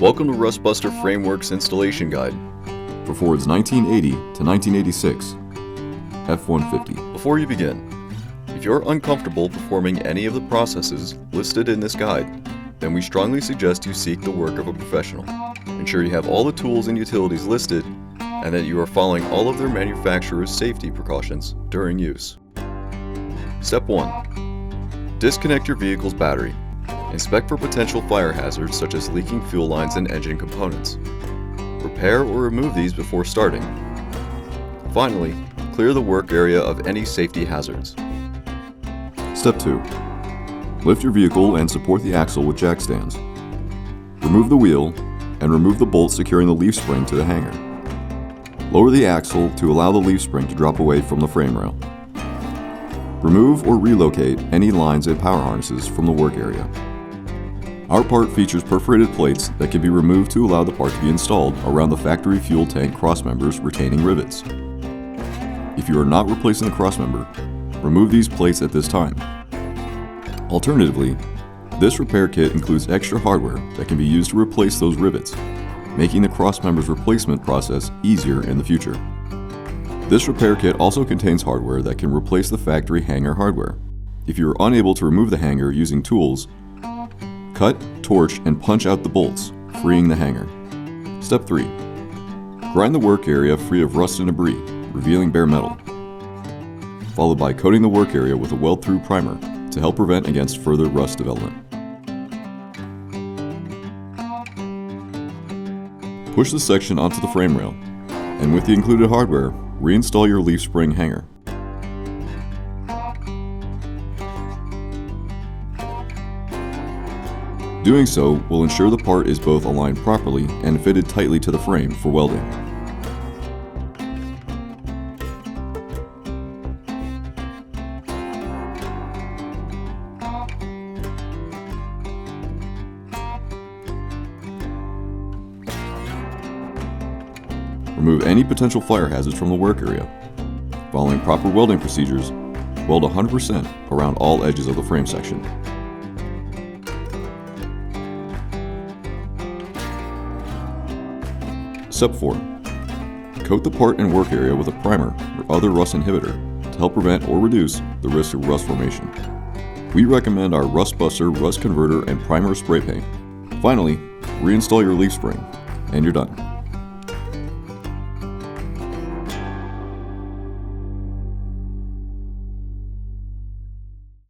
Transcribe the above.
Welcome to Rustbuster Framework's installation guide for Ford's 1980 to 1986 F-150. Before you begin, if you're uncomfortable performing any of the processes listed in this guide, then we strongly suggest you seek the work of a professional. Ensure you have all the tools and utilities listed and that you are following all of their manufacturer's safety precautions during use. Step 1. Disconnect your vehicle's battery. Inspect for potential fire hazards such as leaking fuel lines and engine components. Repair or remove these before starting. Finally, clear the work area of any safety hazards. Step 2. Lift your vehicle and support the axle with jack stands. Remove the wheel and remove the bolt securing the leaf spring to the hanger. Lower the axle to allow the leaf spring to drop away from the frame rail. Remove or relocate any lines and power harnesses from the work area. Our part features perforated plates that can be removed to allow the part to be installed around the factory fuel tank crossmembers retaining rivets. If you are not replacing the crossmember, remove these plates at this time. Alternatively, this repair kit includes extra hardware that can be used to replace those rivets, making the crossmember's replacement process easier in the future. This repair kit also contains hardware that can replace the factory hanger hardware. If you are unable to remove the hanger using tools, cut, torch, and punch out the bolts, freeing the hanger. Step 3. Grind the work area free of rust and debris, revealing bare metal, followed by coating the work area with a weld-through primer to help prevent against further rust development. Push the section onto the frame rail, and with the included hardware, reinstall your leaf spring hanger. Doing so will ensure the part is both aligned properly and fitted tightly to the frame for welding. Remove any potential fire hazards from the work area. Following proper welding procedures, weld 100% around all edges of the frame section. Step 4. Coat the part and work area with a primer or other rust inhibitor to help prevent or reduce the risk of rust formation. We recommend our Rustbuster Rust Converter and Primer Spray Paint. Finally, reinstall your leaf spring, and you're done.